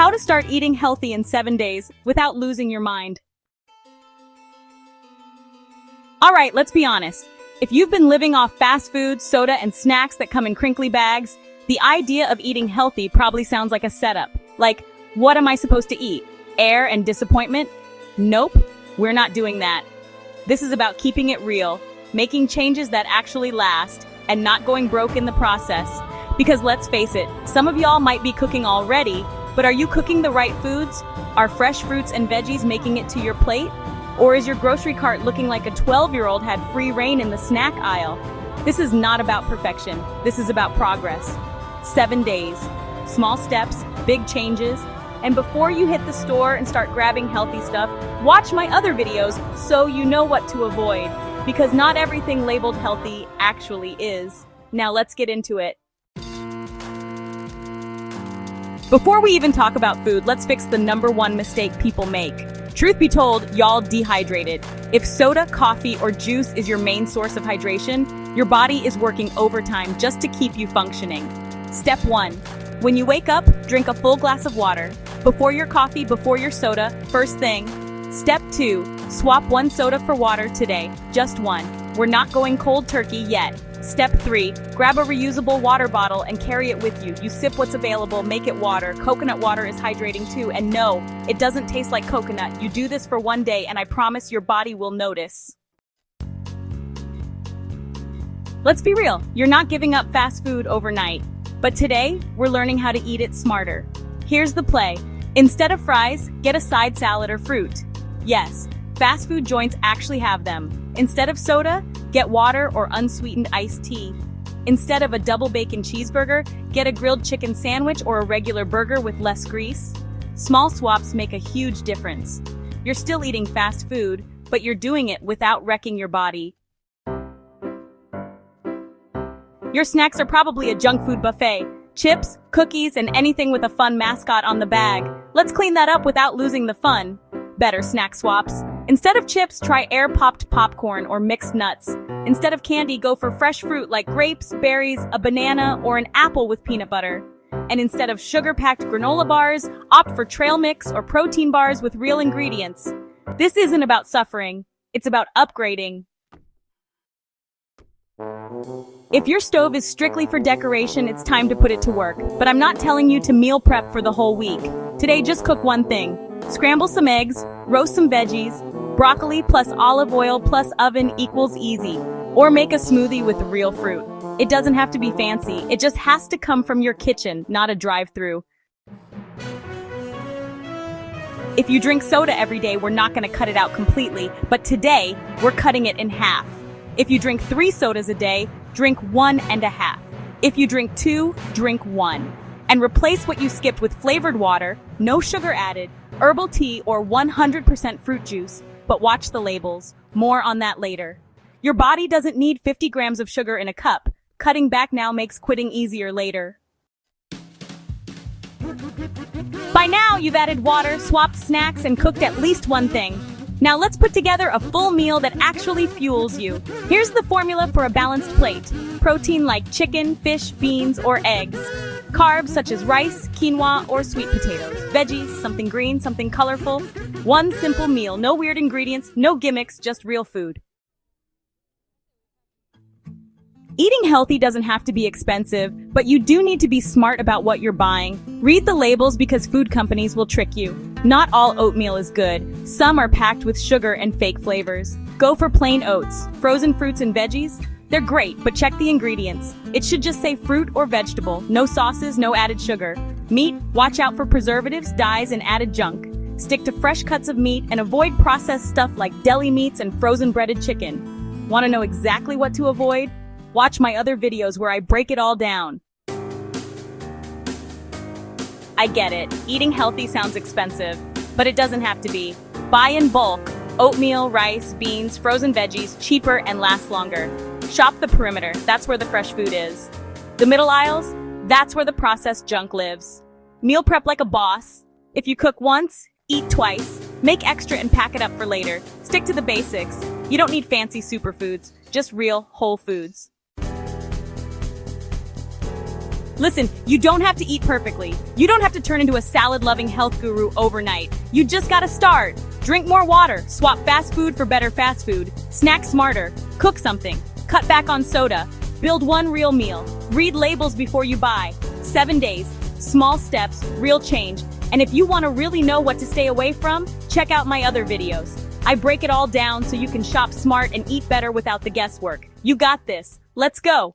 How to start eating healthy in 7 days without losing your mind. Alright, let's be honest. If you've been living off fast food, soda, and snacks that come in crinkly bags, the idea of eating healthy probably sounds like a setup. Like, what am I supposed to eat? Air and disappointment? Nope, we're not doing that. This is about keeping it real, making changes that actually last, and not going broke in the process. Because let's face it, some of y'all might be cooking already, but are you cooking the right foods? Are fresh fruits and veggies making it to your plate? Or is your grocery cart looking like a 12-year-old had free reign in the snack aisle? This is not about perfection. This is about progress. 7 days, small steps, big changes. And before you hit the store and start grabbing healthy stuff, watch my other videos so you know what to avoid. Because not everything labeled healthy actually is. Now let's get into it. Before we even talk about food, let's fix the #1 mistake people make. Truth be told, y'all dehydrated. If soda, coffee, or juice is your main source of hydration, your body is working overtime just to keep you functioning. Step 1. When you wake up, drink a full glass of water. Before your coffee, before your soda, first thing. Step 2. Swap 1 soda for water today, just 1. We're not going cold turkey yet. Step 3. Grab a reusable water bottle and carry it with you. You sip what's available, make it water. Coconut water is hydrating too, and no, it doesn't taste like coconut. You do this for 1 day and I promise your body will notice. Let's be real, you're not giving up fast food overnight. But today, we're learning how to eat it smarter. Here's the play. Instead of fries, get a side salad or fruit. Yes, fast food joints actually have them. Instead of soda, get water or unsweetened iced tea. Instead of a double bacon cheeseburger, get a grilled chicken sandwich or a regular burger with less grease. Small swaps make a huge difference. You're still eating fast food, but you're doing it without wrecking your body. Your snacks are probably a junk food buffet. Chips, cookies, and anything with a fun mascot on the bag. Let's clean that up without losing the fun. Better snack swaps. Instead of chips, try air-popped popcorn or mixed nuts. Instead of candy, go for fresh fruit like grapes, berries, a banana, or an apple with peanut butter. And instead of sugar-packed granola bars, opt for trail mix or protein bars with real ingredients. This isn't about suffering. It's about upgrading. If your stove is strictly for decoration, it's time to put it to work. But I'm not telling you to meal prep for the whole week. Today, just cook one thing. Scramble some eggs, roast some veggies, broccoli plus olive oil plus oven equals easy. Or make a smoothie with real fruit. It doesn't have to be fancy. It just has to come from your kitchen, not a drive-through. If you drink soda every day, we're not going to cut it out completely, but today, we're cutting it in half. If you drink 3 sodas a day, drink 1.5. If you drink 2, drink 1. And replace what you skipped with flavored water, no sugar added, herbal tea, or 100% fruit juice. But watch the labels. More on that later. Your body doesn't need 50 grams of sugar in a cup. Cutting back now makes quitting easier later. By now, you've added water, swapped snacks, and cooked at least one thing. Now let's put together a full meal that actually fuels you. Here's the formula for a balanced plate. Protein like chicken, fish, beans, or eggs. Carbs such as rice, quinoa, or sweet potatoes. Veggies, something green, something colorful. One simple meal, no weird ingredients, no gimmicks, just real food. Eating healthy doesn't have to be expensive, but you do need to be smart about what you're buying. Read the labels because food companies will trick you. Not all oatmeal is good. Some are packed with sugar and fake flavors. Go for plain oats. Frozen fruits and veggies? They're great, but check the ingredients. It should just say fruit or vegetable. No sauces, no added sugar. Meat? Watch out for preservatives, dyes, and added junk. Stick to fresh cuts of meat and avoid processed stuff like deli meats and frozen breaded chicken. Want to know exactly what to avoid? Watch my other videos where I break it all down. I get it. Eating healthy sounds expensive, but it doesn't have to be. Buy in bulk. Oatmeal, rice, beans, frozen veggies, cheaper and last longer. Shop the perimeter. That's where the fresh food is. The middle aisles? That's where the processed junk lives. Meal prep like a boss. If you cook once, eat twice. Make extra and pack it up for later. Stick to the basics. You don't need fancy superfoods, just real whole foods. Listen, you don't have to eat perfectly. You don't have to turn into a salad-loving health guru overnight. You just gotta start. Drink more water, swap fast food for better fast food, snack smarter, cook something, cut back on soda, build one real meal, read labels before you buy. 7 days, small steps, real change. And if you want to really know what to stay away from, check out my other videos. I break it all down so you can shop smart and eat better without the guesswork. You got this. Let's go.